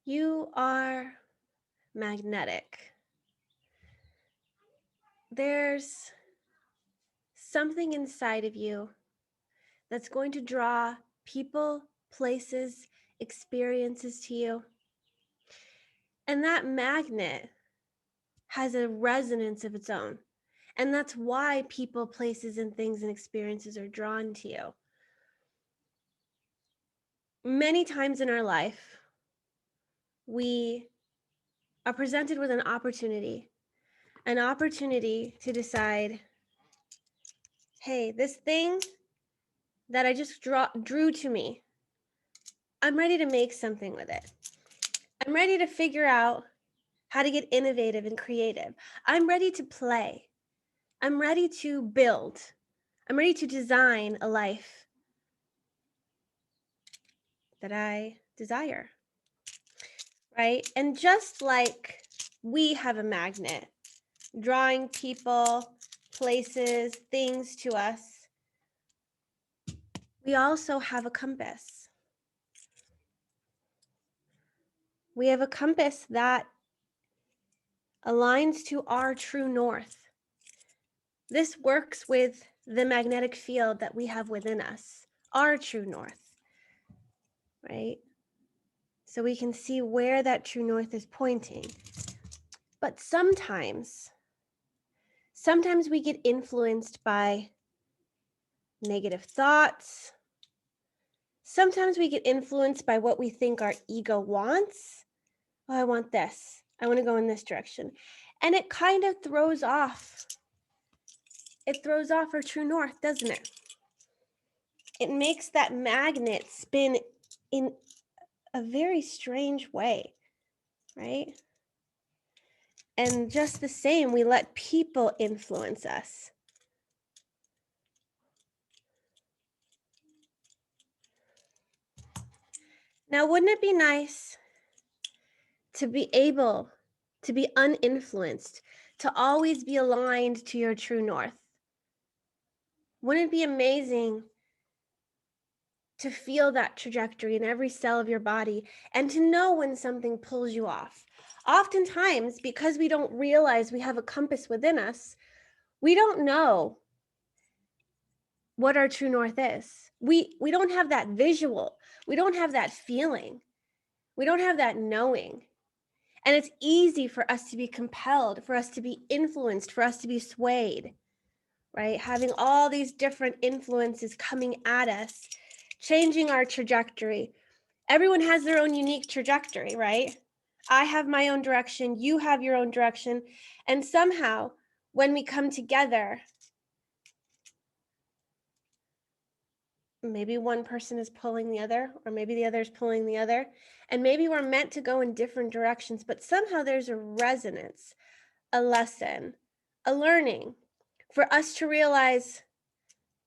You are magnetic. There's something inside of you that's going to draw people, places, experiences to you. And that magnet has a resonance of its own. And that's why people, places, and things and experiences are drawn to you. Many times in our life, we are presented with an opportunity to decide, hey, this thing that I just drew to me, I'm ready to make something with it. I'm ready to figure out how to get innovative and creative. I'm ready to play. I'm ready to build. I'm ready to design a life that I desire, right? And just like we have a magnet drawing people, places, things to us, we also have a compass. We have a compass that aligns to our true north. This works with the magnetic field that we have within us, our true north, right? So we can see where that true north is pointing. But sometimes we get influenced by negative thoughts. Sometimes we get influenced by what we think our ego wants. Oh, I want this. I want to go in this direction. And it kind of throws off. It throws off our true north, doesn't it? It makes that magnet spin in a very strange way, right? And just the same, we let people influence us. Now, wouldn't it be nice to be able to be uninfluenced, to always be aligned to your true north? Wouldn't it be amazing to feel that trajectory in every cell of your body and to know when something pulls you off? Oftentimes, because we don't realize we have a compass within us, we don't know what our true north is. We don't have that visual. We don't have that feeling. We don't have that knowing. And it's easy for us to be compelled, for us to be influenced, for us to be swayed, right? Having all these different influences coming at us, changing our trajectory. Everyone has their own unique trajectory, right? I have my own direction, you have your own direction. And somehow, when we come together, maybe one person is pulling the other, or maybe the other is pulling the other, and maybe we're meant to go in different directions, but somehow there's a resonance, a lesson, a learning for us to realize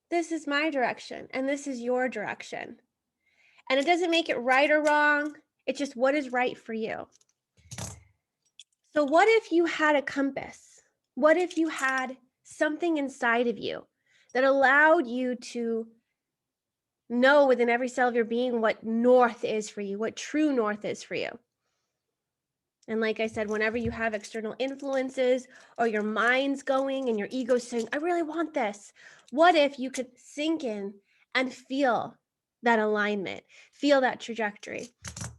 this is my direction and this is your direction. And it doesn't make it right or wrong. It's just what is right for you. So what if you had a compass? What if you had something inside of you that allowed you to know within every cell of your being what north is for you, what true north is for you? And like I said, whenever you have external influences or your mind's going and your ego's saying, I really want this, what if you could sink in and feel that alignment, feel that trajectory,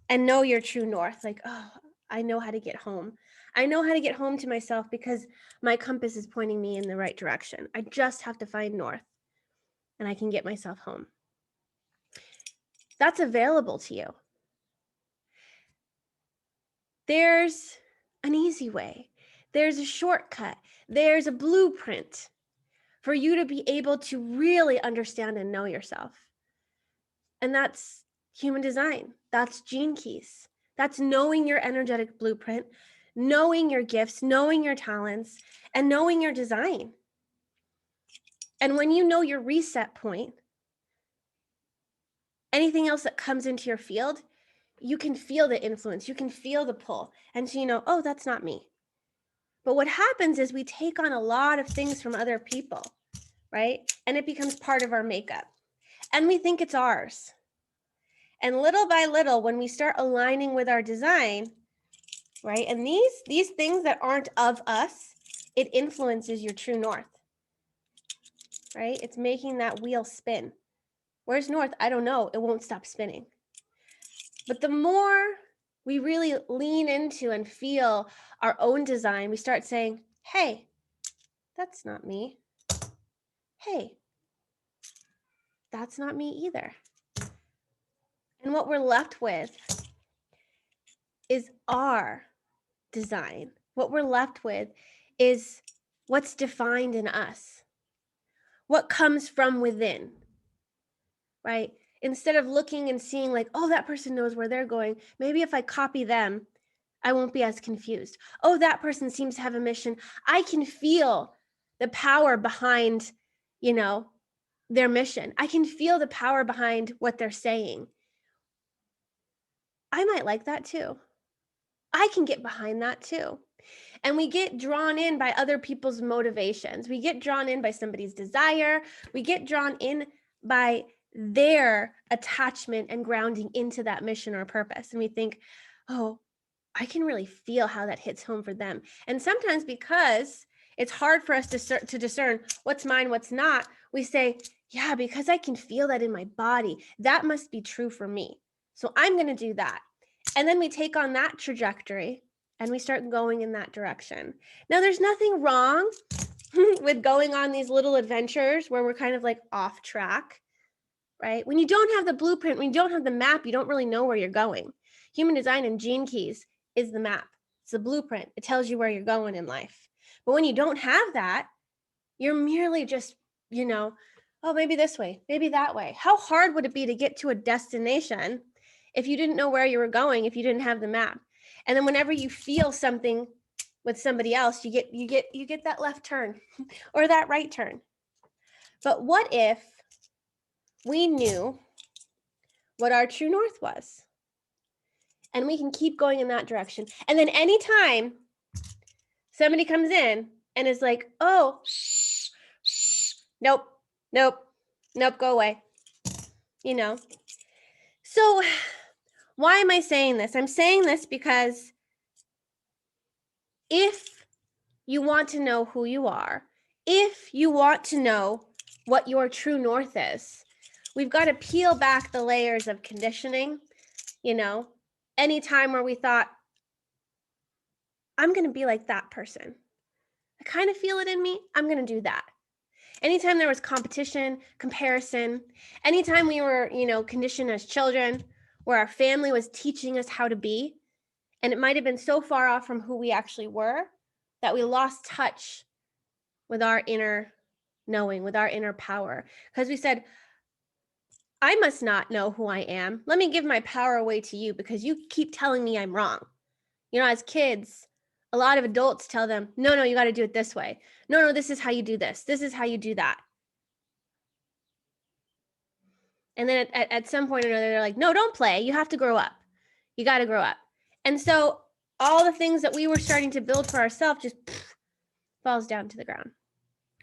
and know your true north? Like, oh, I know how to get home. I know how to get home to myself because my compass is pointing me in the right direction. I just have to find north and I can get myself home. That's available to you. There's an easy way. There's a shortcut. There's a blueprint for you to be able to really understand and know yourself. And that's human design. That's gene keys. That's knowing your energetic blueprint, knowing your gifts, knowing your talents, and knowing your design. And when you know your reset point, anything else that comes into your field, you can feel the influence, you can feel the pull. And so you know, oh, that's not me. But what happens is we take on a lot of things from other people, right? And it becomes part of our makeup. And we think it's ours. And little by little, when we start aligning with our design, right? And these things that aren't of us, it influences your true north, right? It's making that wheel spin. Where's north? I don't know. It won't stop spinning. But the more we really lean into and feel our own design, we start saying, hey, that's not me. Hey, that's not me either. And what we're left with is our design. What we're left with is what's defined in us, what comes from within, right? Instead of looking and seeing like, oh, that person knows where they're going. Maybe if I copy them, I won't be as confused. Oh, that person seems to have a mission. I can feel the power behind, their mission. I can feel the power behind what they're saying. I might like that too. I can get behind that too. And we get drawn in by other people's motivations. We get drawn in by somebody's desire. We get drawn in by their attachment and grounding into that mission or purpose. And we think, oh, I can really feel how that hits home for them. And sometimes because it's hard for us to discern what's mine, what's not, we say, yeah, because I can feel that in my body, that must be true for me. So I'm going to do that. And then we take on that trajectory and we start going in that direction. Now, there's nothing wrong with going on these little adventures where we're kind of like off track, right? When you don't have the blueprint, when you don't have the map, you don't really know where you're going. Human design and gene keys is the map. It's the blueprint. It tells you where you're going in life. But when you don't have that, you're merely just, oh, maybe this way, maybe that way. How hard would it be to get to a destination if you didn't know where you were going, if you didn't have the map? And then whenever you feel something with somebody else, you get that left turn or that right turn. But what if we knew what our true north was? And we can keep going in that direction. And then anytime somebody comes in and is like, oh, nope, go away. So why am I saying this? I'm saying this because if you want to know who you are, if you want to know what your true north is, we've got to peel back the layers of conditioning. Any time where we thought, I'm going to be like that person. I kind of feel it in me. I'm going to do that. Anytime there was competition, comparison, anytime we were, conditioned as children where our family was teaching us how to be, and it might have been so far off from who we actually were that we lost touch with our inner knowing, with our inner power. Because we said, I must not know who I am. Let me give my power away to you because you keep telling me I'm wrong. As kids, a lot of adults tell them, no, you got to do it this way. No, this is how you do this. This is how you do that. And then at some point or another, they're like, no, don't play. You have to grow up. You got to grow up. And so all the things that we were starting to build for ourselves just falls down to the ground,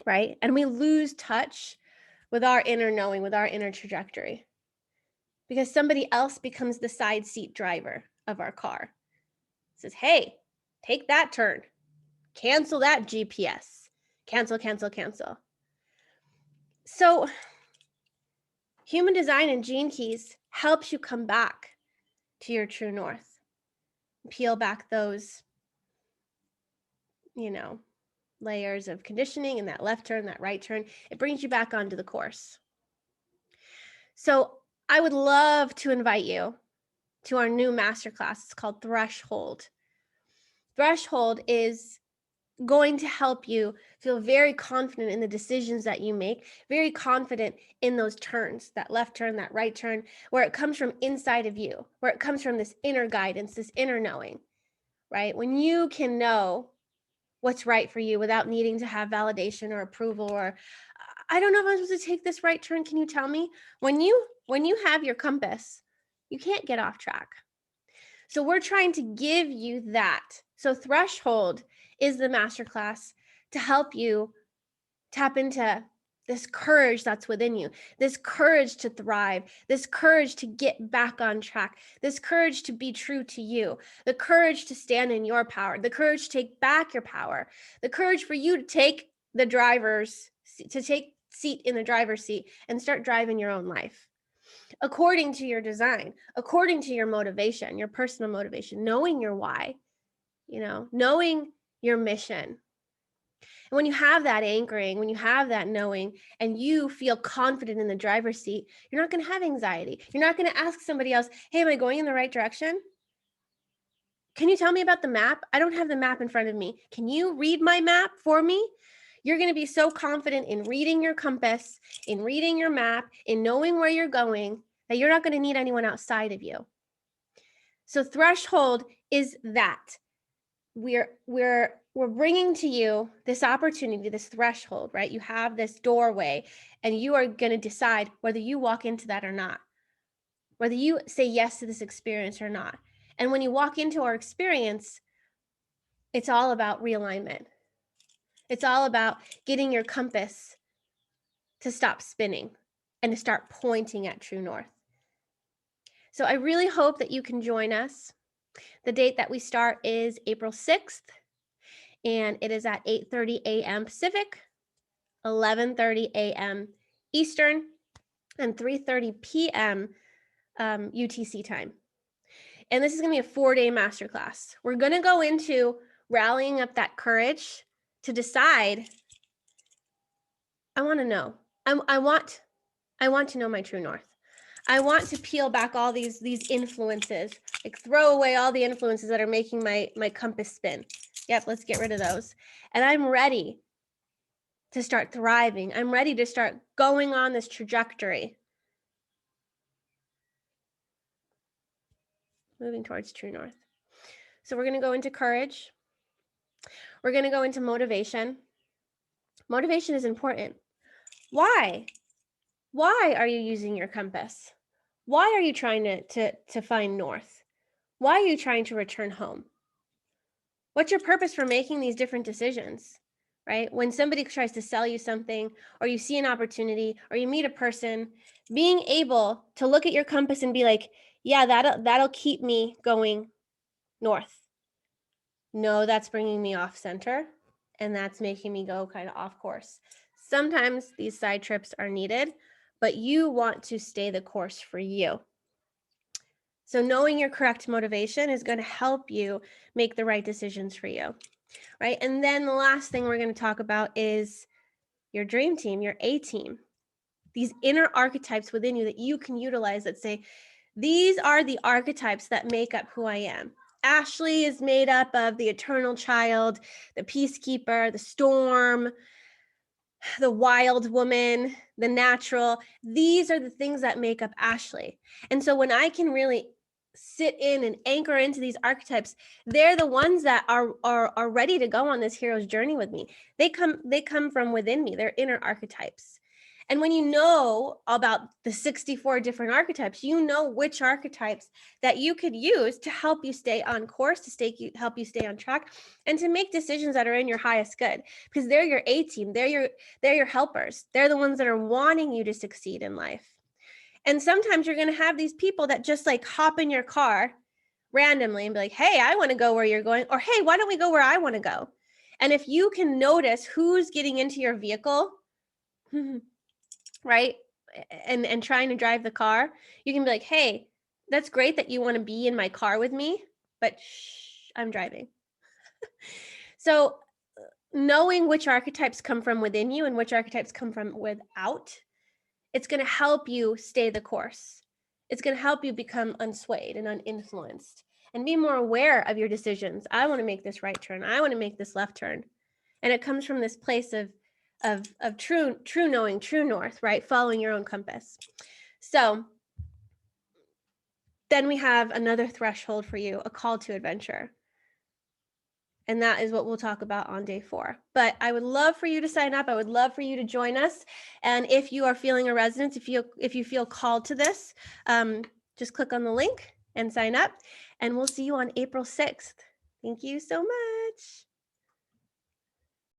right? And we lose touch with our inner knowing, with our inner trajectory, because somebody else becomes the side seat driver of our car. It says, hey, take that turn. Cancel that GPS. Cancel. So human design and gene keys helps you come back to your true north. Peel back those, layers of conditioning and that left turn, that right turn. It brings you back onto the course. So I would love to invite you to our new masterclass. It's called Threshold. Threshold is going to help you feel very confident in the decisions that you make, very confident in those turns, that left turn, that right turn, where it comes from inside of you, where it comes from this inner guidance, this inner knowing, right? When you can know what's right for you without needing to have validation or approval or, I don't know if I'm supposed to take this right turn. Can you tell me? When you have your compass, you can't get off track. So we're trying to give you that. So Threshold is the masterclass to help you tap into this courage that's within you, this courage to thrive, this courage to get back on track, this courage to be true to you, the courage to stand in your power, the courage to take back your power, the courage for you to take seat in the driver's seat and start driving your own life according to your design, according to your motivation, your personal motivation, knowing your why, knowing your mission. And when you have that anchoring, when you have that knowing, and you feel confident in the driver's seat, you're not going to have anxiety. You're not going to ask somebody else, hey, am I going in the right direction? Can you tell me about the map? I don't have the map in front of me. Can you read my map for me? You're going to be so confident in reading your compass, in reading your map, in knowing where you're going, that you're not going to need anyone outside of you. So threshold is that. We're bringing to you this opportunity, this threshold, right? You have this doorway, and you are going to decide whether you walk into that or not, whether you say yes to this experience or not. And when you walk into our experience, it's all about realignment. It's all about getting your compass to stop spinning and to start pointing at true north. So I really hope that you can join us. The date that we start is April 6th. And it is at 8:30 a.m. Pacific, 11:30 a.m. Eastern, and 3:30 p.m. UTC time. And this is going to be a 4-day masterclass. We're going to go into rallying up that courage to decide, I want to know. I want to know my true north. I want to peel back all these influences, like throw away all the influences that are making my compass spin. Yep, let's get rid of those. And I'm ready to start thriving. I'm ready to start going on this trajectory, moving towards true north. So we're going to go into courage. We're going to go into motivation. Motivation is important. Why? Why are you using your compass? Why are you trying to find north? Why are you trying to return home? What's your purpose for making these different decisions, right? When somebody tries to sell you something, or you see an opportunity, or you meet a person, being able to look at your compass and be like, yeah, that'll keep me going north. No, that's bringing me off center, and that's making me go kind of off course. Sometimes these side trips are needed, but you want to stay the course for you. So knowing your correct motivation is going to help you make the right decisions for you, right? And then the last thing we're going to talk about is your dream team, your A team. These inner archetypes within you that you can utilize that say, these are the archetypes that make up who I am. Ashley is made up of the eternal child, the peacekeeper, the storm, the wild woman, the natural. These are the things that make up Ashley. And so when I can really sit in and anchor into these archetypes, they're the ones that are ready to go on this hero's journey with me. They come from within me. They're inner archetypes. And when you know about the 64 different archetypes, you know which archetypes that you could use to help you stay on course, help you stay on track, and to make decisions that are in your highest good, because they're your A team. They're your helpers. They're the ones that are wanting you to succeed in life. And sometimes you're going to have these people that just like hop in your car randomly and be like, hey, I want to go where you're going, or hey, why don't we go where I want to go? And if you can notice who's getting into your vehicle, right, and trying to drive the car, you can be like, hey, that's great that you want to be in my car with me, but shh, I'm driving. So knowing which archetypes come from within you and which archetypes come from without, it's going to help you stay the course. It's going to help you become unswayed and uninfluenced and be more aware of your decisions. I want to make this right turn. I want to make this left turn. And it comes from this place of true knowing, true north, right? Following your own compass. So then we have another threshold for you, a call to adventure. And that is what we'll talk about on day 4. But I would love for you to sign up. I would love for you to join us. And if you are feeling a resonance, if you feel called to this, just click on the link and sign up. And we'll see you on April 6th. Thank you so much.